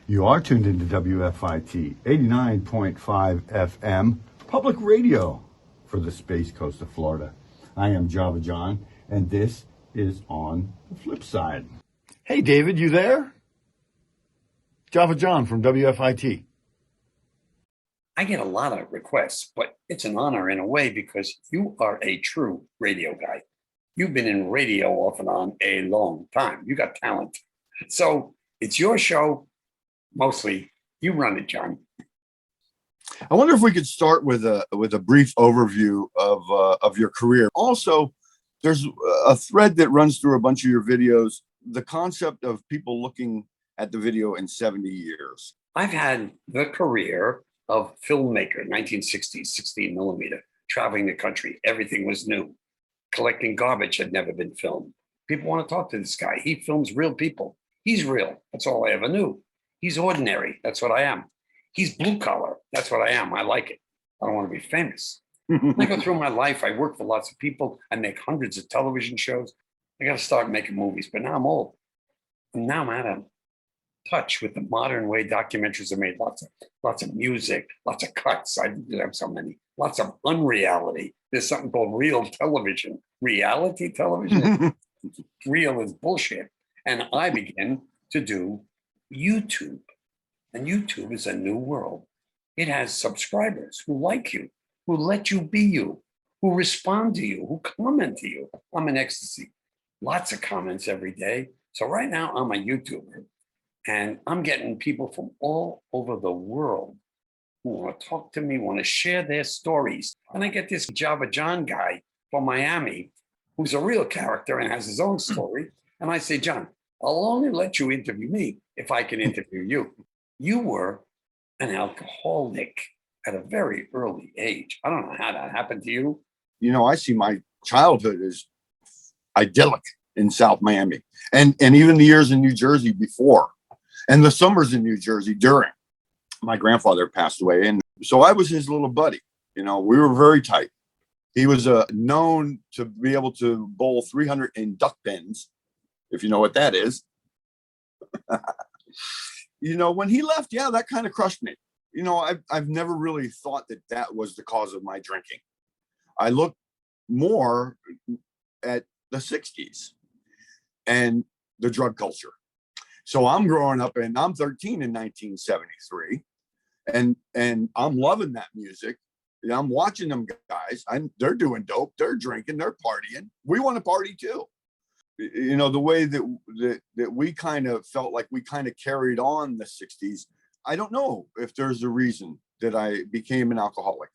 You are tuned into WFIT 89.5 FM, public radio for the Space Coast of Florida. I am JavaJohn, and this is On the Flip Side. Hey, David, you there? JavaJohn from WFIT. I get a lot of requests, but it's an honor in a way because you are a true radio guy. You've been in radio off and on a long time. You got talent. So it's your show. Mostly you run it, John. I wonder if we could start with a brief overview of your career. Also, there's a thread that runs through a bunch of your videos, the concept of people looking at the video in 70 years. I've had the career of filmmaker, 1960s, 16 millimeter, traveling the country. Everything was new. Collecting garbage had never been filmed. People want to talk to this guy. He films real people. He's real. That's all I ever knew. He's ordinary. That's what I am. He's blue collar. That's what I am. I like it. I don't want to be famous. I go through my life. I work for lots of people. I make hundreds of television shows. I got to start making movies, but now I'm old. And now I'm out of touch with the modern way documentaries are made. Lots of music, lots of cuts. I did have so many. Lots of unreality. There's something called real television. Reality television? Real is bullshit. And I began to do YouTube. And YouTube is a new world. It has subscribers who like you, who let you be you, who respond to you, who comment to you. I'm in ecstasy. Lots of comments every day. So right now I'm a YouTuber and I'm getting people from all over the world who want to talk to me, want to share their stories. And I get this JavaJohn guy from Miami who's a real character and has his own story. And I say, John, I'll only let you interview me if I can interview you. You were an alcoholic at a very early age. I don't know how that happened to you. You know, I see my childhood as idyllic in South Miami and even the years in New Jersey before and the summers in New Jersey during. My grandfather passed away. And so I was his little buddy. You know, we were very tight. He was known to be able to bowl 300 in duck pins, if you know what that is. You know, when he left, yeah, that kind of crushed me. You know, I've never really thought that was the cause of my drinking. I look more at the 60s and the drug culture. So I'm growing up and I'm 13 in 1973 and I'm loving that music. I'm watching them guys. They're doing dope. They're drinking. They're partying. We want to party too. You know, the way that we kind of felt like we kind of carried on the 60s. I don't know if there's a reason that I became an alcoholic.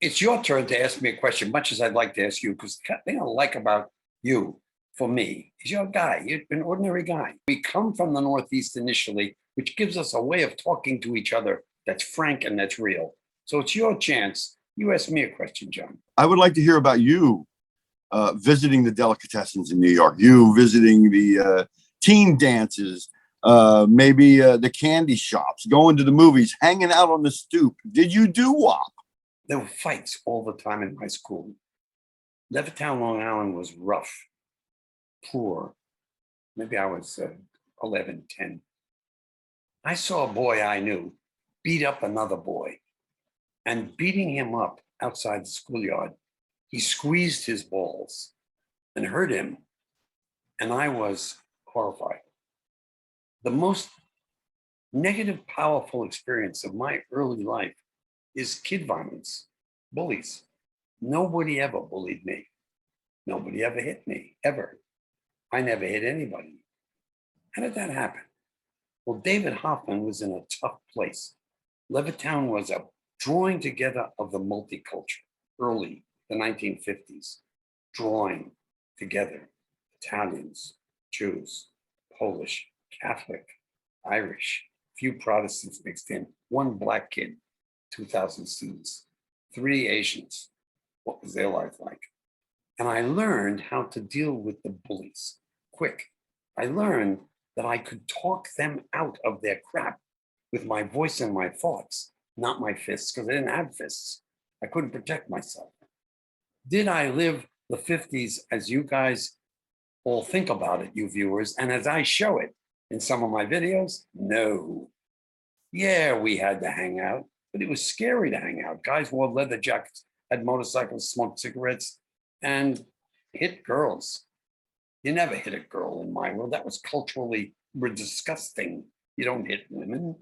It's your turn to ask me a question, much as I'd like to ask you, because the thing I like about you, for me, is you're a guy. You're an ordinary guy. We come from the Northeast initially, which gives us a way of talking to each other that's frank and that's real. So it's your chance. You ask me a question, John. I would like to hear about you visiting the delicatessens in New York, you visiting the teen dances, maybe the candy shops, going to the movies, hanging out on the stoop. Did you do WAP? There were fights all the time in my school. Levittown, Long Island was rough, poor. Maybe I was 11, 10. I saw a boy I knew beat up another boy. And beating him up outside the schoolyard, he squeezed his balls and hurt him. And I was horrified. The most negative, powerful experience of my early life is kid violence, bullies. Nobody ever bullied me. Nobody ever hit me, ever. I never hit anybody. How did that happen? Well, David Hoffman was in a tough place. Levittown was a drawing together of the multicultural, early, the 1950s, drawing together Italians, Jews, Polish, Catholic, Irish, few Protestants mixed in, one black kid, 2,000 students, 3 Asians. What was their life like? And I learned how to deal with the bullies quick. I learned that I could talk them out of their crap with my voice and my thoughts, not my fists, because I didn't have fists. I couldn't protect myself. Did I live the 50s as you guys all think about it, you viewers, and as I show it? In some of my videos? No. Yeah, we had to hang out, but it was scary to hang out. Guys wore leather jackets, had motorcycles, smoked cigarettes, and hit girls. You never hit a girl in my world. That was culturally disgusting. You don't hit women.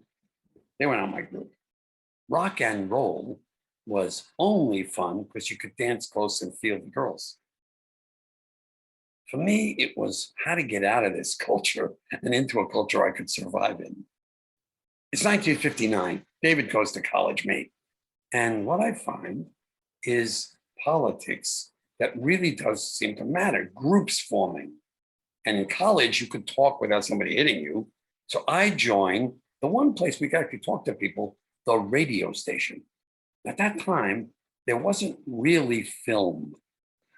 They were not my group. Rock and roll was only fun because you could dance close and feel the girls. For me, it was how to get out of this culture and into a culture I could survive in. It's 1959. David goes to college, mate. And what I find is politics that really does seem to matter, groups forming. And in college, you could talk without somebody hitting you. So I joined the one place we could actually talk to people, the radio station. At that time, there wasn't really film.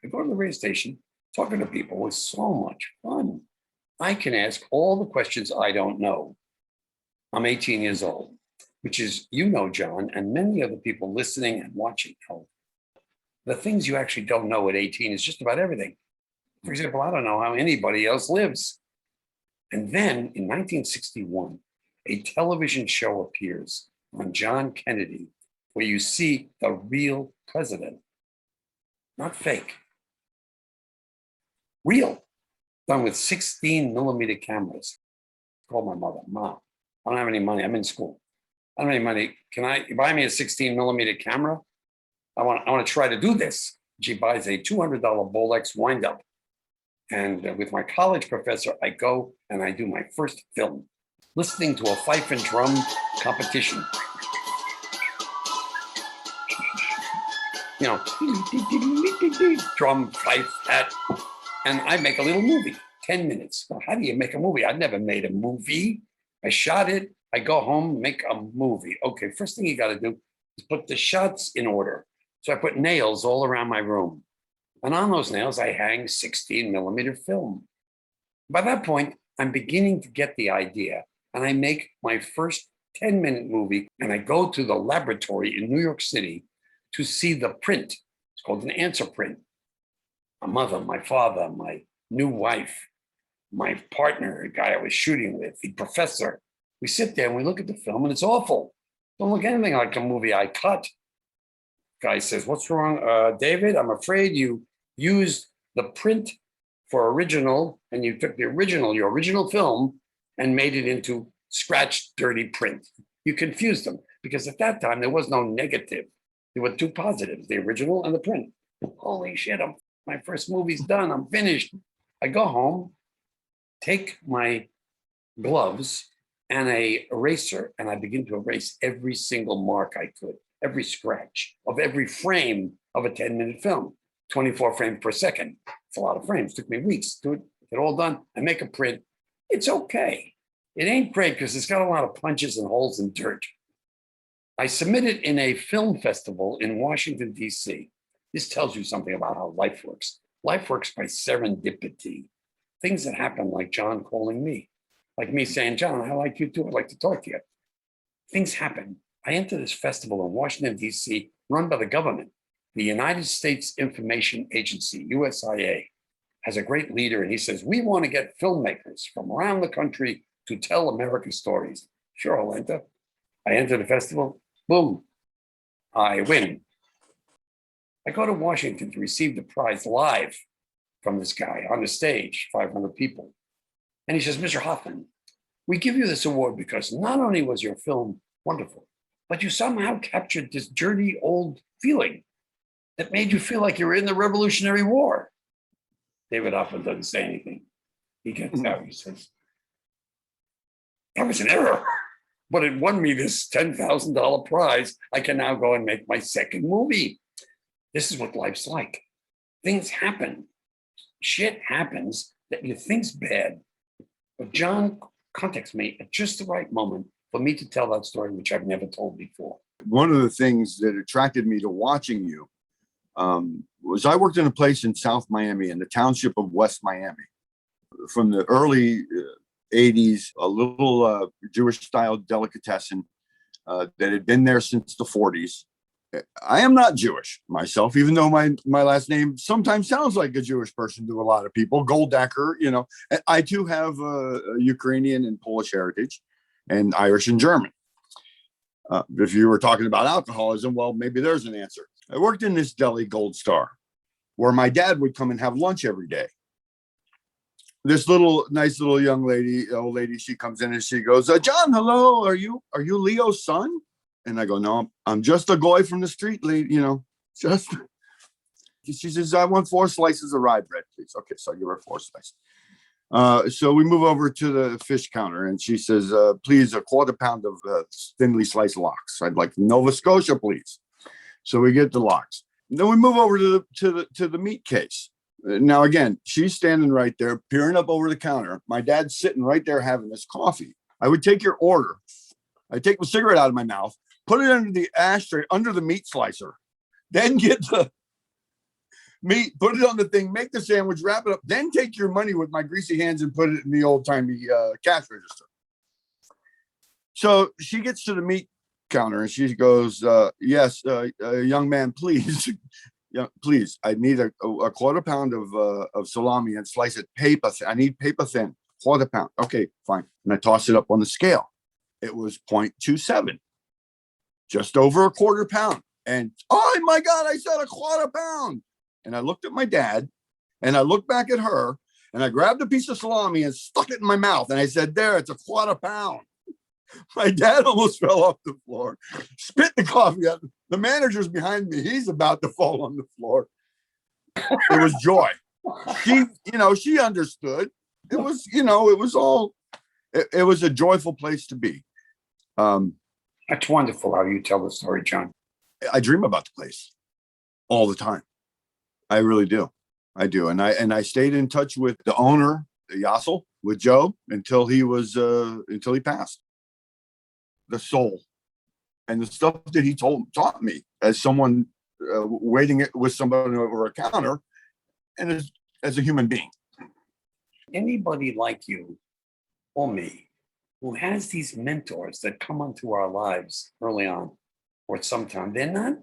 I go to the radio station, talking to people was so much fun. I can ask all the questions I don't know. I'm 18 years old, which is, you know, John, and many other people listening and watching know. The things you actually don't know at 18 is just about everything. For example, I don't know how anybody else lives. And then in 1961, a television show appears on John Kennedy where you see the real president, not fake, real, done with 16 millimeter cameras. Call my mother, Mom, I don't have any money. I'm in school. I don't have any money. Can you buy me a 16 millimeter camera? I want to try to do this. She buys a $200 Bolex wind-up. And with my college professor, I go and I do my first film, listening to a fife and drum competition. You know, drum, fife, hat, and I make a little movie, 10 minutes. Well, how do you make a movie? I'd never made a movie. I shot it. I go home, make a movie. Okay, first thing you got to do is put the shots in order. So I put nails all around my room. And on those nails, I hang 16 millimeter film. By that point, I'm beginning to get the idea. And I make my first 10-minute movie. And I go to the laboratory in New York City to see the print. It's called an answer print. My mother, my father, my new wife, my partner, the guy I was shooting with, the professor. We sit there and we look at the film and it's awful. Don't look anything like a movie I cut. Guy says, what's wrong? David, I'm afraid you used the print for original and you took your original film and made it into scratched, dirty print. You confused them because at that time there was no negative. There were two positives, the original and the print. Holy shit, my first movie's done. I'm finished. I go home, take my gloves and a eraser, and I begin to erase every single mark I could, every scratch of every frame of a 10-minute film, 24 frames per second. It's a lot of frames. It took me weeks to get it all done. I make a print. It's okay. It ain't great because it's got a lot of punches and holes and dirt. I submitted in a film festival in Washington, D.C. This tells you something about how life works. Life works by serendipity. Things that happen, like John calling me, like me saying, John, I like you too. I'd like to talk to you. Things happen. I enter this festival in Washington, D.C., run by the government. The United States Information Agency, USIA, has a great leader, and he says, we want to get filmmakers from around the country to tell American stories. Sure, I'll enter. I enter the festival. Boom, I win. I go to Washington to receive the prize live from this guy on the stage, 500 people. And he says, Mr. Hoffman, we give you this award because not only was your film wonderful, but you somehow captured this dirty old feeling that made you feel like you were in the Revolutionary War. David Hoffman doesn't say anything. He gets out, he says, that was an error. But it won me this $10,000 prize. I can now go and make my second movie. This is what life's like. Things happen. Shit happens that you think's bad. But John contacts me at just the right moment for me to tell that story, which I've never told before. One of the things that attracted me to watching you was I worked in a place in South Miami, in the township of West Miami. From the early 80s, a little Jewish style delicatessen that had been there since the 40s. I am not Jewish myself, even though my last name sometimes sounds like a Jewish person to a lot of people. Goldacker, you know. I too have a Ukrainian and Polish heritage, and Irish and German. If you were talking about alcoholism, well, maybe there's an answer. I worked in this deli, Gold Star, where my dad would come and have lunch every day. This nice little young lady, old lady, she comes in and she goes, John, hello, are you Leo's son? And I go, no, I'm just a guy from the street, lady, you know, just. She says, I want 4 slices of rye bread, please. Okay, so I give her 4 slices. So we move over to the fish counter and she says, please, a 1/4 pound of thinly sliced lox. I'd like Nova Scotia, please. So we get the lox. Then we move over to the meat case. Now, again, she's standing right there, peering up over the counter. My dad's sitting right there having his coffee. I would take your order. I take the cigarette out of my mouth, put it under the ashtray, under the meat slicer, then get the meat, put it on the thing, make the sandwich, wrap it up, then take your money with my greasy hands and put it in the old-timey cash register. So she gets to the meat counter and she goes, yes, young man, please. Yeah, please. I need a 1/4 pound of salami and slice it paper thin. I need paper thin, 1/4 pound. Okay, fine. And I toss it up on the scale. It was 0.27, just over a 1/4 pound. And oh my God, I said a 1/4 pound. And I looked at my dad and I looked back at her and I grabbed a piece of salami and stuck it in my mouth. And I said, there, it's a 1/4 pound. My dad almost fell off the floor, spit the coffee out. The manager's behind me. He's about to fall on the floor. It was joy. She understood. It was, it was all, it was a joyful place to be. That's wonderful how you tell the story, John. I dream about the place all the time. I really do. I do. And I stayed in touch with the owner, Yassel, with Joe until he passed. The soul and the stuff that he taught me as someone waiting with somebody over a counter and as a human being. Anybody like you or me who has these mentors that come onto our lives early on or sometime, they're not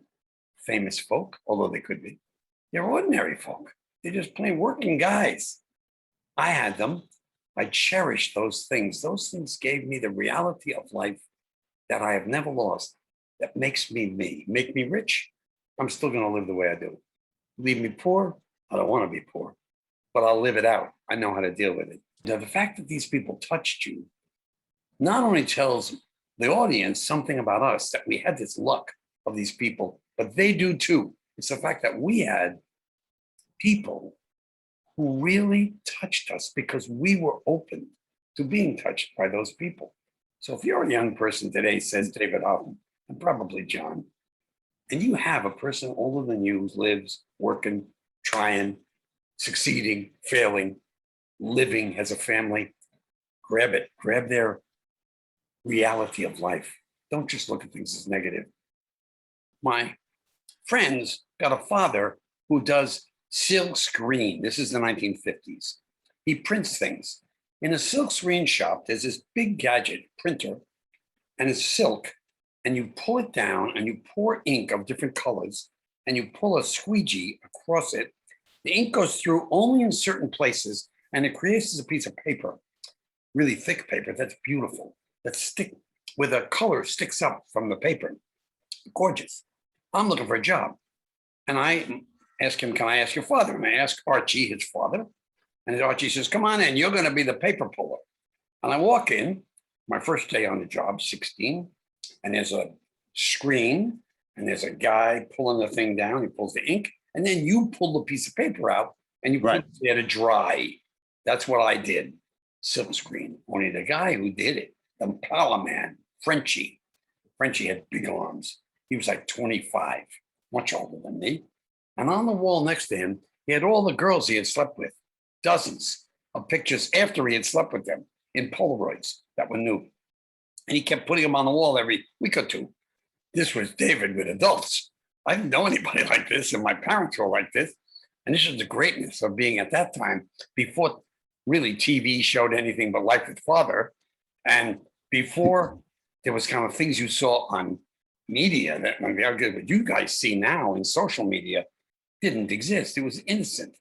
famous folk, although they could be. They're ordinary folk. They're just plain working guys. I had them. I cherished those things. Those things gave me the reality of life that I have never lost, that makes me me. Make me rich, I'm still going to live the way I do. Leave me poor, I don't want to be poor, but I'll live it out. I know how to deal with it. Now, the fact that these people touched you not only tells the audience something about us, that we had this luck of these people, but they do too. It's the fact that we had people who really touched us because we were open to being touched by those people. So if you're a young person today, says David Hoffman, and probably John, and you have a person older than you who lives, working, trying, succeeding, failing, living as a family, grab it. Grab their reality of life. Don't just look at things as negative. My friends got a father who does silk screen. This is the 1950s. He prints things. In a silk screen shop, there's this big gadget printer, and it's silk, and you pull it down and you pour ink of different colors, and you pull a squeegee across it. The ink goes through only in certain places, and it creates a piece of paper, really thick paper that's beautiful, where the color sticks up from the paper. Gorgeous. I'm looking for a job. And I ask him, can I ask your father? And I ask Archie, his father. And Archie says, come on in, you're going to be the paper puller. And I walk in, my first day on the job, 16, and there's a screen, and there's a guy pulling the thing down. He pulls the ink, and then you pull the piece of paper out, and you put it there to dry. That's what I did. Silk screen. Only the guy who did it, the power man, Frenchie had big arms. He was like 25, much older than me. And on the wall next to him, he had all the girls he had slept with. Dozens of pictures after he had slept with them in Polaroids that were new. And he kept putting them on the wall every week or two. This was David with adults. I didn't know anybody like this, and my parents were like this. And this is the greatness of being at that time, before really TV showed anything but Life with Father, and before there was kind of things you saw on media that what you guys see now in social media didn't exist. It was innocent.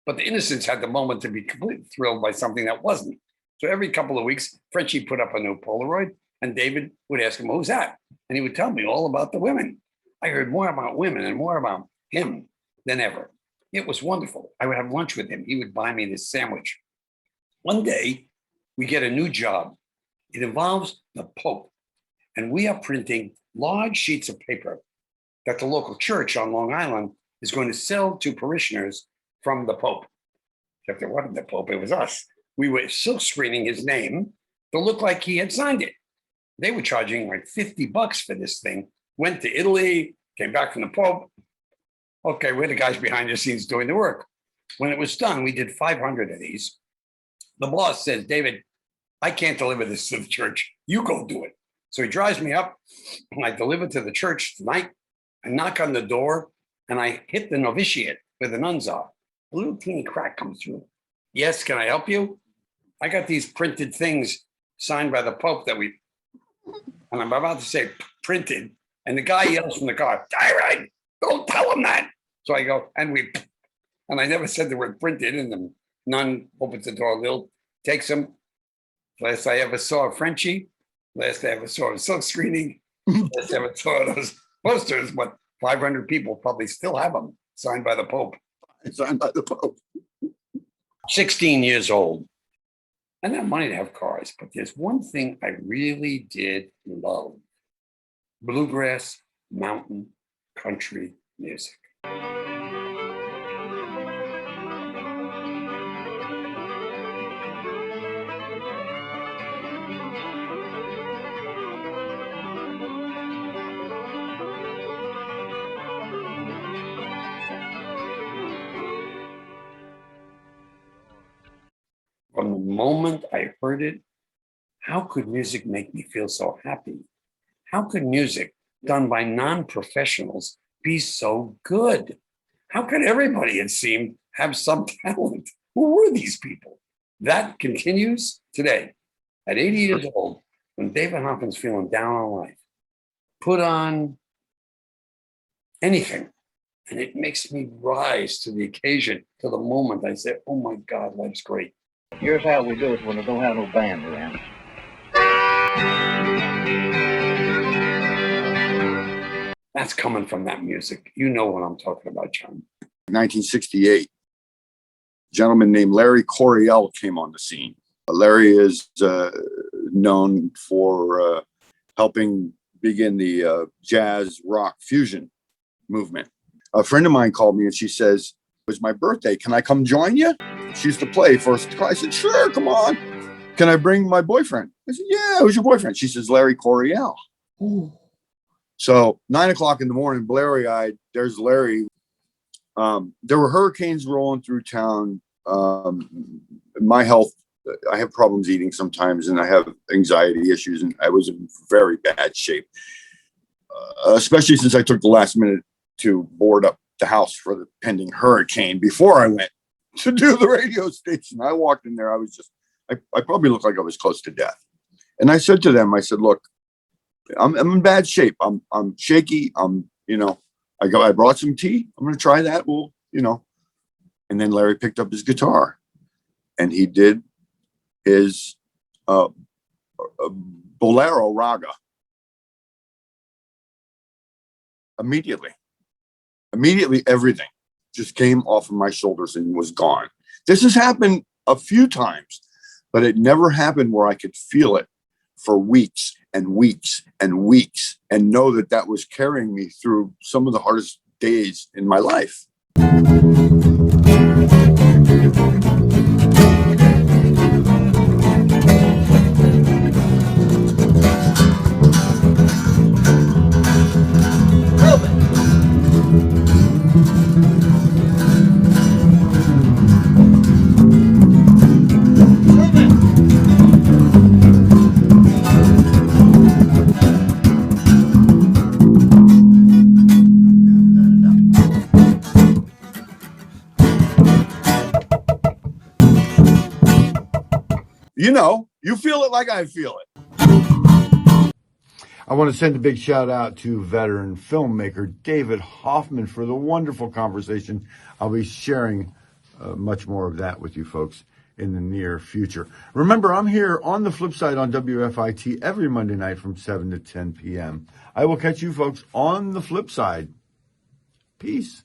But the innocents had the moment to be completely thrilled by something that wasn't. So every couple of weeks, Frenchie put up a new Polaroid, and David would ask him, who's that? And he would tell me all about the women. I heard more about women and more about him than ever. It was wonderful. I would have lunch with him. He would buy me this sandwich. One day, we get a new job. It involves the Pope. And we are printing large sheets of paper that the local church on Long Island is going to sell to parishioners from the Pope. Except it wasn't the Pope, it was us. We were silk screening his name to look like he had signed it. They were charging like $50 for this thing. Went to Italy, came back from the Pope. Okay, we're the guys behind the scenes doing the work. When it was done, we did 500 of these. The boss says, David, I can't deliver this to the church. You go do it. So he drives me up, and I deliver to the church tonight. I knock on the door, and I hit the novitiate where the nuns are. A little teeny crack comes through. Yes, can I help you? I got these printed things signed by the Pope and I'm about to say printed, and the guy yells from the car, David, don't tell him that. So I go, and I never said the word printed, and the nun opens the door a little, takes them. Last I ever saw a Frenchie, last I ever saw a silk screening, last I ever saw those posters, but 500 people probably still have them signed by the Pope. Signed by the Pope. 16 years old. I didn't have money to have cars, but there's one thing I really did love. Bluegrass, mountain, country music. From the moment I heard it, how could music make me feel so happy? How could music done by non-professionals be so good? How could everybody, it seemed, have some talent? Who were these people? That continues today. At 80 years old, when David Hoffman's feeling down on life, put on anything, and it makes me rise to the occasion, to the moment I say, oh my God, life's great. Here's how we do it when we don't have no band around. That's coming from that music. You know what I'm talking about, John. 1968, a gentleman named Larry Coryell came on the scene. Larry is known for helping begin the jazz rock fusion movement. A friend of mine called me and she says, it was my birthday. Can I come join you? She used to play first. I said, sure, come on. Can I bring my boyfriend? I said, yeah, who's your boyfriend? She says, Larry Coryell. Ooh. So 9 o'clock in the morning, blurry-eyed, there's Larry. There were hurricanes rolling through town. My health, I have problems eating sometimes, and I have anxiety issues, and I was in very bad shape, especially since I took the last minute to board up the house for the pending hurricane before I went to do the radio station. I walked in there. I was I probably looked like I was close to death. And I said to them, I said, look, I'm in bad shape. I'm shaky. I brought some tea. I'm going to try that. Well, and then Larry picked up his guitar and he did his bolero raga. Immediately, everything just came off of my shoulders and was gone. This has happened a few times, but it never happened where I could feel it for weeks and weeks and weeks and know that that was carrying me through some of the hardest days in my life. You feel it like I feel it. I want to send a big shout out to veteran filmmaker David Hoffman for the wonderful conversation. I'll be sharing much more of that with you folks in the near future. Remember, I'm here on the flip side on WFIT every Monday night from 7 to 10 p.m. I will catch you folks on the flip side. Peace.